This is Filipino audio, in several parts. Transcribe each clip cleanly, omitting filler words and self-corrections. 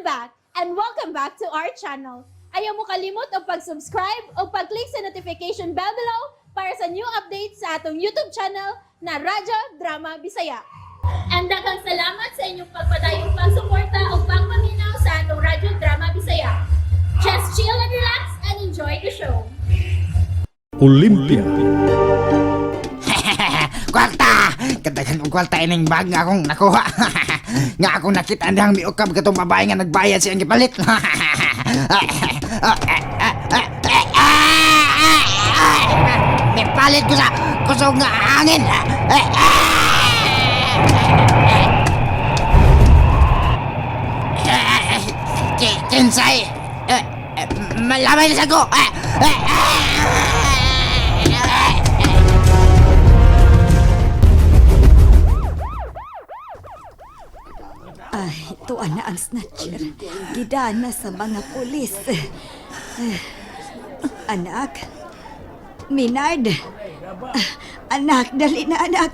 back and welcome back to our channel. Ayaw mo kalimot o pag-subscribe o pag-click sa notification bell below para sa new updates sa atong YouTube channel na Radyo Drama Bisaya. And daghang salamat sa inyong pagpadayong pagsuporta o pagpaminaw sa atong Radyo Drama Bisaya. Just chill and relax and enjoy the show. Olympia. Kwarta! Katagan kong kwarta ining bag nga akong nakuha. Nga akong nakita niyang miukab katong babae nga nagbayad siyang gipalit. Mipalit ko sa kusog nga hangin. Kinsay! Malamay na sa ko! Ay, tuwa na ang snatcher. Gidana sa mga pulis. Anak? Minard? Anak, dali na anak.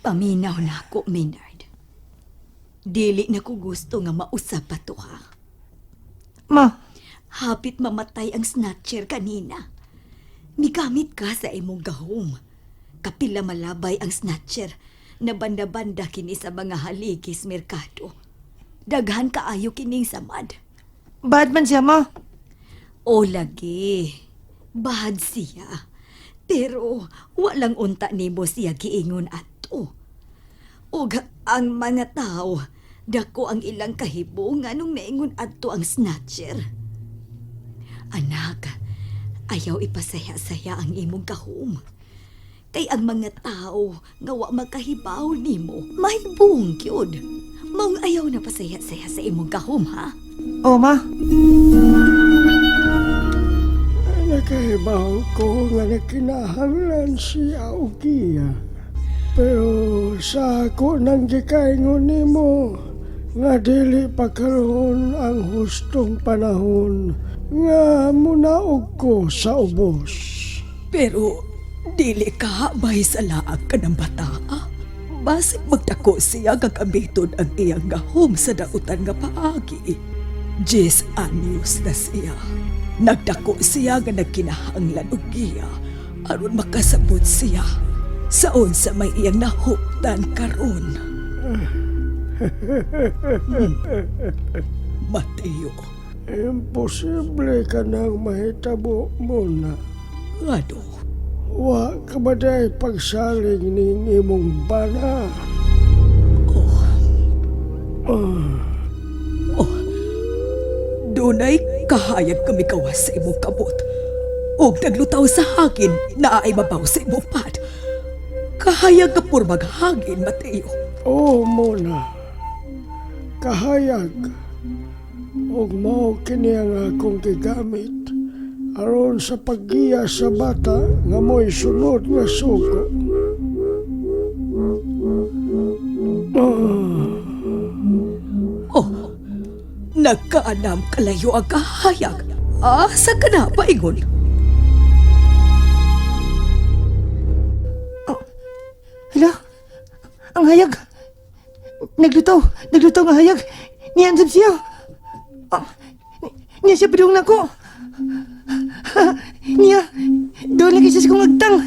Paminaw na ako, Minard. Dili na ko gusto nga mausap pa to, ha? Ma, Hapit mamatay ang snatcher kanina. Migamit ka sa imong gahom. Kapila malabay ang snatcher na banda-banda kini sa mga haligis merkado. Daghan kaayo kining samad. bad man siya, ma. O lagi, bad siya. Pero walang unta nimo siya giingon ato. Ug ang mga tao, dako ang ilang kahibo nga nung naingon ato ang snatcher. Anak, ayaw ipasaya-saya ang imong kahom. Kay ang mga tao nga wa makahibaw nimo, may bungkyod. Maong ayaw na pasaya-saya sa imong kahom, ha? O, ma. Nakahibaw ko nga nakinahanglan siya o giya. Pero sa ako nang gikaingon nimo nga dili pa karon ang hustong panahon nga munaog ko sa ubos. Pero dili ka bay sa laag ka ng bata. Basig magtako siya gagamiton ang iyang gahom sa dautan nga paagi. 10 anyos na siya. Nagdako siya nga nagkinahanglan og giya aron makasabot siya saon sa may iyang nahuptan karon. Mateo, Imposible ka nang mahitabo mo na. ano? Wa ka ba day pagsaling ning imong bana? Dunay kahayag kami kawas sa imong kabot. Og naglutaw sa hangin na ay mabaw sa imong pad. Kahayag ka por maghangin, Mateo. Oo muna. Kahayag. Og mao kini ang akong gigamit aron sa paggiya sa bata nga mo'y sunod nga suko. Oh, nagkaanam kalayo ang kahayag. Asa ka na, paingon? Hala, ang hayag. Naglutaw ang hayag. Niyansab siya. Niya siya padung na ko. Niya, doon lagi siya sa kong agtang.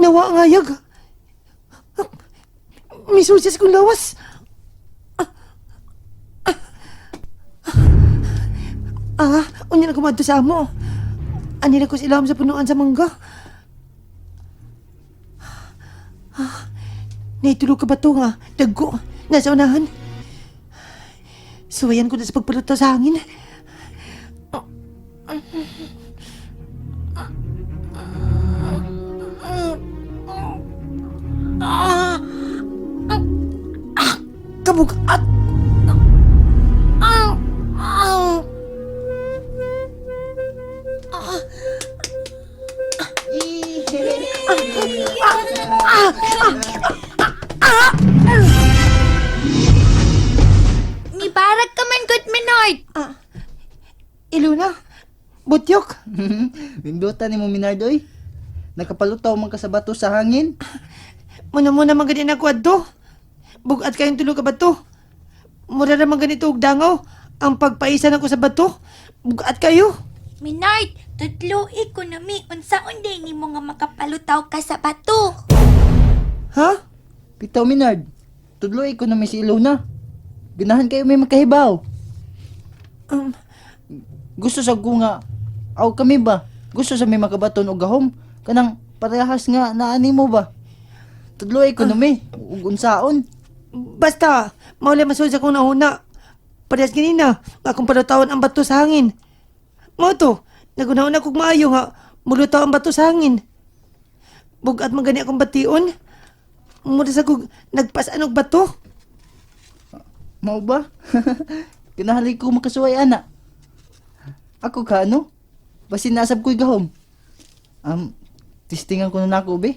Nawa ang hayag. Misul siya sa kong lawas. Unya na kumadto sa amo. Ani na ko silam sa punuan sa mangga. Naitulog ka ba ito nga? Dagko. Nasa unahan. Suwayan ko na sa pagpaluto sa hangin. Kabugat! Iluna? Butyok? Bimbutan ni mo, Minardoy. Nakapalutaw man ka sa bato sa hangin. Muna man ganyan ako adto. Bugat kayong tulog ka bato. Mura naman ganito og dangaw. Ang pagpaisan ako sa bato. Bugat kayo. Minard, tutluig ko na mi. Unsaon day ni mo nga makapalutaw ka sa bato? Ha? Bitaw, Minard. Tudloy ko na may si Ilona. Ganahan kayo may magkahibaw. Gusto sa ko nga, aw kami ba? Gusto sa may makabaton o gahom? Kanang parehas nga naani mo ba? Tudloy ko na may, ug unsaon. Basta, mauli masud sa kong nahuna. Parehas ganina, nga kung palutawan ang bato sa hangin. Mo to, nagunahon akong maayo nga, mulutaw ang bato sa hangin. Bugat man gani akong bation. Muna sa kong nagpasan og bato. Mao ba? Kinahali ko makasuway ana. Ako ka ano? Basin nasab ko'y gahom. Tistingan ko na nako be.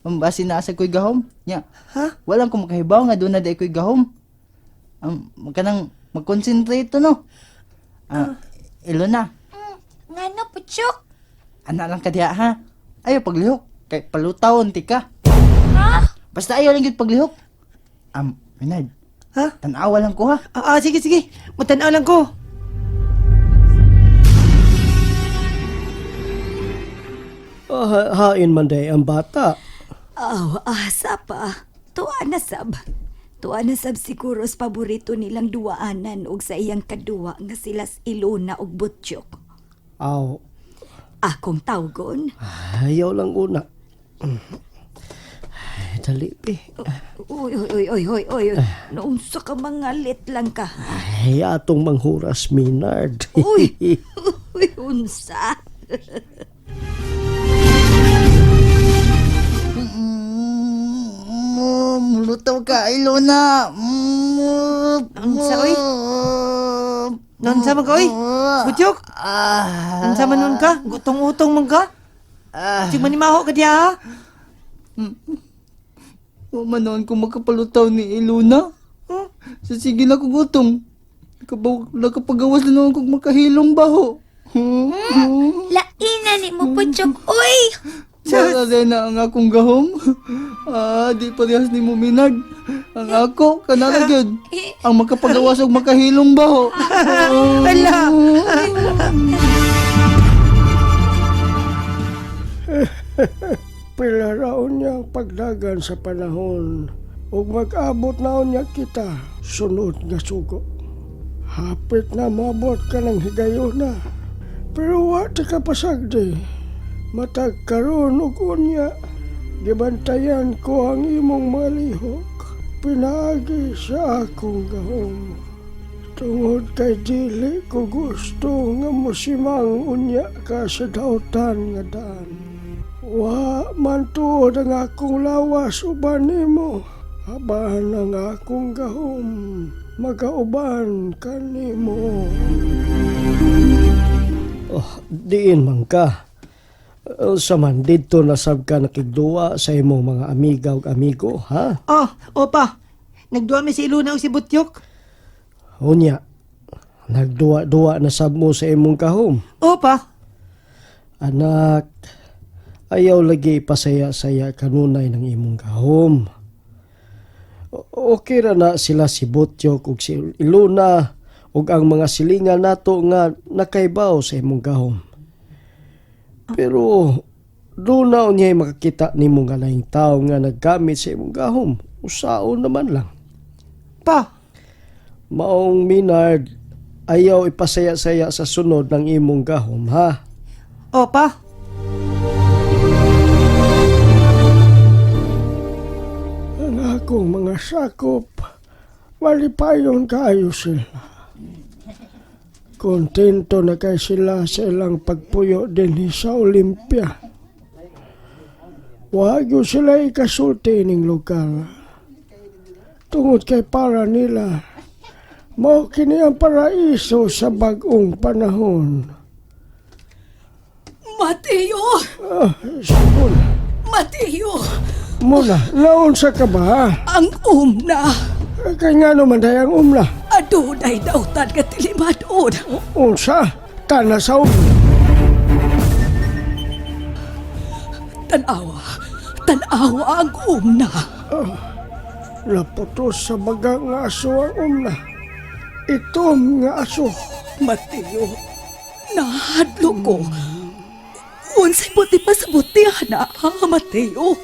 Basin nasab ko'y gahom. Nya. Ha? Walang ko makahibaw nga doon na day ko'y gahom. Kanang mag-concentrate no. Ilona. Nga no, Puchok? Ana lang ka diha ha. Ayaw paglihok. Kay palutawon ti ka. Ha? Basta ayaw lang yun paglihok. Minard. Ha? Tanawa lang ko ha. Sige. Matanaw lang ko. Hain man day ang bata. Asa pa. Tuwa na sab. Tuwa na sab siguro sa paborito nilang duaanan og sa iyang kaduwa nga sila Ilona og Butyok. Aw, Akong tawgon. ayaw lang una. Ay, dali, be. Oy. Naunsa ka mangalit lang ka. Ay, atong manghuras, Minard. Uy, unsa? Mulutaw ka, Ilona. Unsa, oy? Nunsa man ka, oy? Butyok? Nunsa man nun ka? Gutong-utong man ka? Sige man maho ka diya, ha? Manoon ko makapalutaw ni Ilona. Sa sige na ko gutom. Nakapagawas na naman kong makahilong baho. Laina ni mo, Puchok. Uy! Para din na ang akong gahom. Di parehas ni mo, Minard. Ang ako, kanaragod. Ang makapagawas og makahilong baho. Ala! Pila raon niyang pagdagan sa panahon ug mag-abot na niya kita sunod nga sugo. Hapit na maabot ka ng higayuna. Pero wa ti ka pasagdi. Matag karon ug unya gibantayan ko ang imong mga lihok. Pinaagi sa akong gahom. Tungod kay dili ko gusto nga musimang unya ka sa dautan nga daan. Wa man tuod ang akong lawas uban nimo. Aban ang akong gahom magauban kanimo. Diin man ka. Sa man dito nasab ka nakigduwa sa imong mga amiga ug amigo, ha? Opa. Nagduwa mi si Ilona o si Butyok. Unya, nagduwa-duwa na sab mo sa imong kahom. Opa. Anak, ayaw lagi pasaya-saya kanunay ng imong kahom. Okay ra na sila si Butyok ug si Ilona ug ang mga silingan nato nga nakaibaw sa imong kahom. Pero doon na unya'y makakita ni mong laing tao nga naggamit sa imong gahom. Usaon naman lang. Pa. Maong Minard, ayaw ipasaya-saya sa sunod ng imong gahom, ha? Opa. Ang akong mga sakop, malipayon kayo sila. Kontento na kay sila sa ilang pagpuyo din sa Olympia. Wagyo sila ikasulti ning lugar. Tungod kay para nila, mao kini ang paraiso sa bag-ong panahon. Mateo! Muna, Mateo! muna, naunsa ka ba, ha? Ang umna! Kay nga naman dayang umla. Adunay dautan ka tilimadon. Unsa? kita na sa Tanawa ang umna. Naputos sa baga nga aso ang umna. Itom nga aso. Mateo, nahadlo ko. Unsay buti pa sa butihan na, Mateo.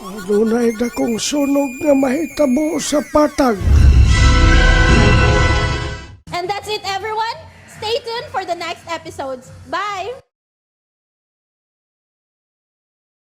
Adunay dakong sunog nga mahitabo sa patag. And that's it, everyone. Stay tuned for the next episodes. Bye!